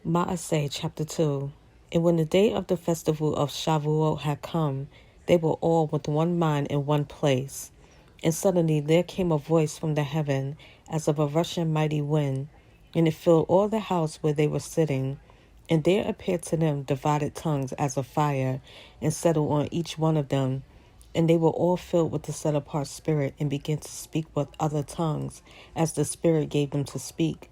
Maaseh chapter 2. And when the day of the festival of Shavuot had come, they were all with one mind in one place. And suddenly there came a voice from the heaven, as of a rushing mighty wind, and it filled all the house where they were sitting. And there appeared to them divided tongues as of fire, and settled on each one of them. And they were all filled with the set apart Spirit, and began to speak with other tongues, as the Spirit gave them to speak.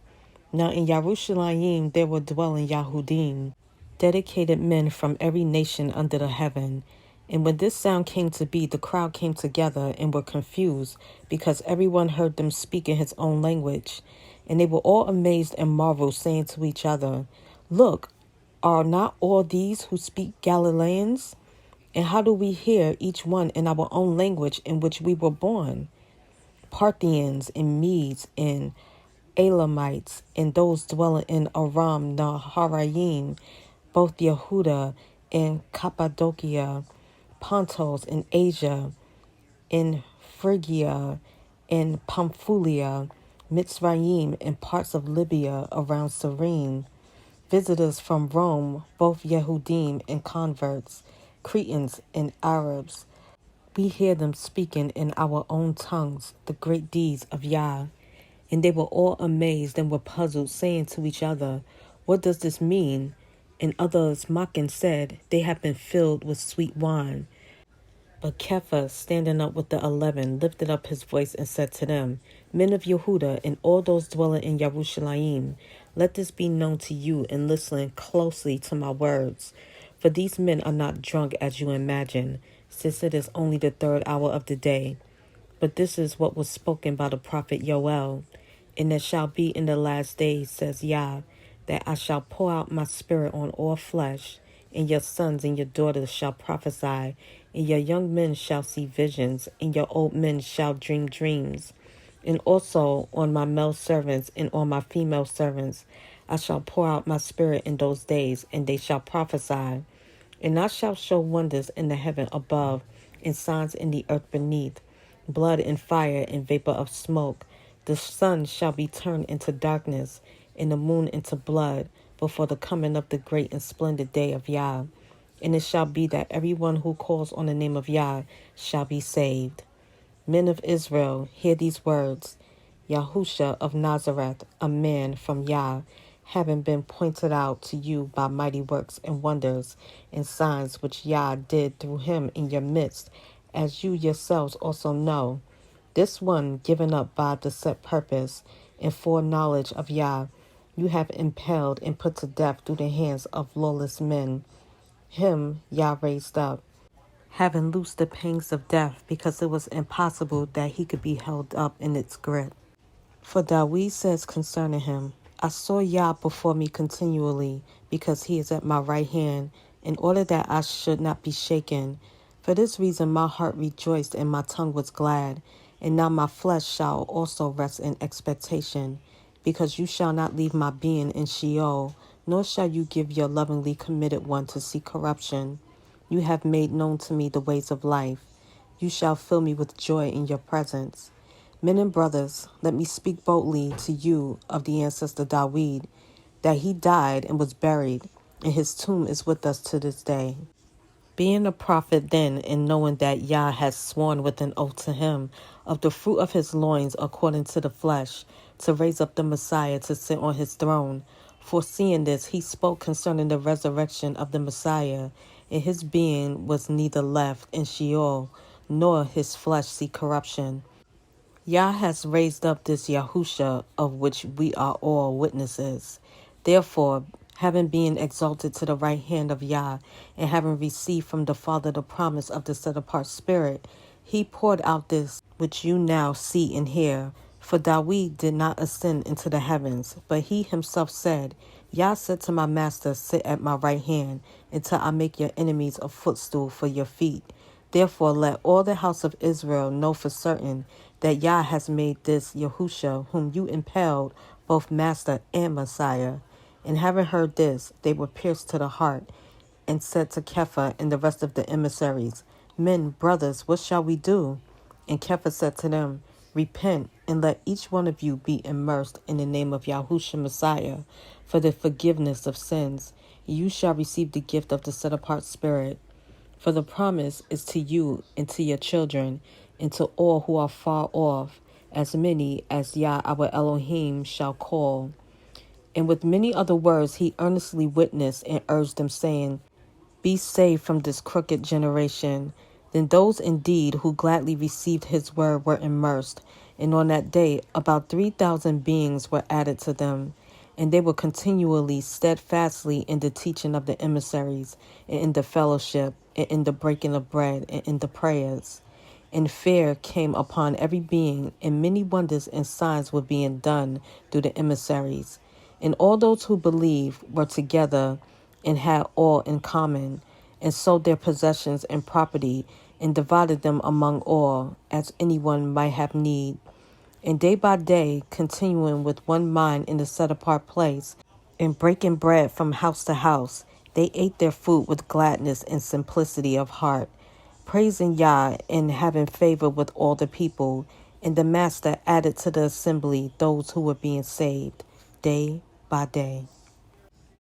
Now in Yerushalayim there were dwelling Yahudim, dedicated men from every nation under the heaven. And when this sound came to be, the crowd came together and were confused, because everyone heard them speak in his own language. And they were all amazed and marveled, saying to each other, Look, are not all these who speak Galileans? And how do we hear each one in our own language in which we were born? Parthians and Medes and Elamites, and those dwelling in Aram Naharaim, both Yehuda and Cappadocia, Pontus and Asia, in Phrygia and Pamphylia, Mitzrayim and parts of Libya around Cyrene, visitors from Rome, both Yehudim and converts, Cretans and Arabs. We hear them speaking in our own tongues the great deeds of Yah. And they were all amazed and were puzzled, saying to each other, What does this mean? And others mocking said, They have been filled with sweet wine. But Kepha, standing up with the 11, lifted up his voice and said to them, Men of Yehuda, and all those dwelling in Yerushalayim, let this be known to you, and listen closely to my words. For these men are not drunk as you imagine, since it is only the 3rd hour of the day. But this is what was spoken by the prophet Yoel. And it shall be in the last days, says Yah, that I shall pour out my spirit on all flesh, and your sons and your daughters shall prophesy, and your young men shall see visions, and your old men shall dream dreams. And also on my male servants and on my female servants I shall pour out my spirit in those days, and they shall prophesy. And I shall show wonders in the heaven above, and signs in the earth beneath, blood and fire and vapor of smoke. The sun shall be turned into darkness, and the moon into blood, before the coming of the great and splendid day of Yah. And it shall be that everyone who calls on the name of Yah shall be saved. Men of Israel, hear these words. Yahusha of Nazareth, a man from Yah, having been pointed out to you by mighty works and wonders and signs which Yah did through him in your midst, as you yourselves also know. This one given up by the set purpose and foreknowledge of Yah, you have impelled and put to death through the hands of lawless men. Him Yah raised up, having loosed the pangs of death, because it was impossible that he could be held up in its grip. For Dawid says concerning him, I saw Yah before me continually, because he is at my right hand, in order that I should not be shaken. For this reason my heart rejoiced and my tongue was glad. And now my flesh shall also rest in expectation, because you shall not leave my being in Sheol, nor shall you give your lovingly committed one to see corruption. You have made known to me the ways of life. You shall fill me with joy in your presence. Men and brothers, let me speak boldly to you of the ancestor Dawid, that he died and was buried, and his tomb is with us to this day. Being a prophet then, and knowing that Yah has sworn with an oath to him of the fruit of his loins according to the flesh, to raise up the Messiah to sit on his throne. Foreseeing this, he spoke concerning the resurrection of the Messiah, and his being was neither left in Sheol, nor his flesh see corruption. Yah has raised up this Yahusha, of which we are all witnesses. Therefore, having been exalted to the right hand of Yah, and having received from the Father the promise of the set-apart Spirit, he poured out this which you now see and hear. For Dawid did not ascend into the heavens, but he himself said, Yah said to my master, Sit at my right hand, until I make your enemies a footstool for your feet. Therefore let all the house of Israel know for certain that Yah has made this Yahusha, whom you impelled, both master and Messiah. And having heard this, they were pierced to the heart, and said to Kepha and the rest of the emissaries, Men, brothers, what shall we do? And Kepha said to them, Repent, and let each one of you be immersed in the name of Yahushua Messiah, for the forgiveness of sins. You shall receive the gift of the set-apart Spirit. For the promise is to you and to your children, and to all who are far off, as many as Yah our Elohim shall call. And with many other words he earnestly witnessed and urged them, saying, Be saved from this crooked generation. Then those indeed who gladly received his word were immersed, and on that day about 3,000 beings were added to them. And they were continually steadfastly in the teaching of the emissaries, and in the fellowship, and in the breaking of bread, and in the prayers. And fear came upon every being, and many wonders and signs were being done through the emissaries. And all those who believed were together and had all in common, and sold their possessions and property, and divided them among all, as anyone might have need. And day by day, continuing with one mind in the set-apart place, and breaking bread from house to house, they ate their food with gladness and simplicity of heart, praising Yah and having favor with all the people. And the Master added to the assembly those who were being saved day by day.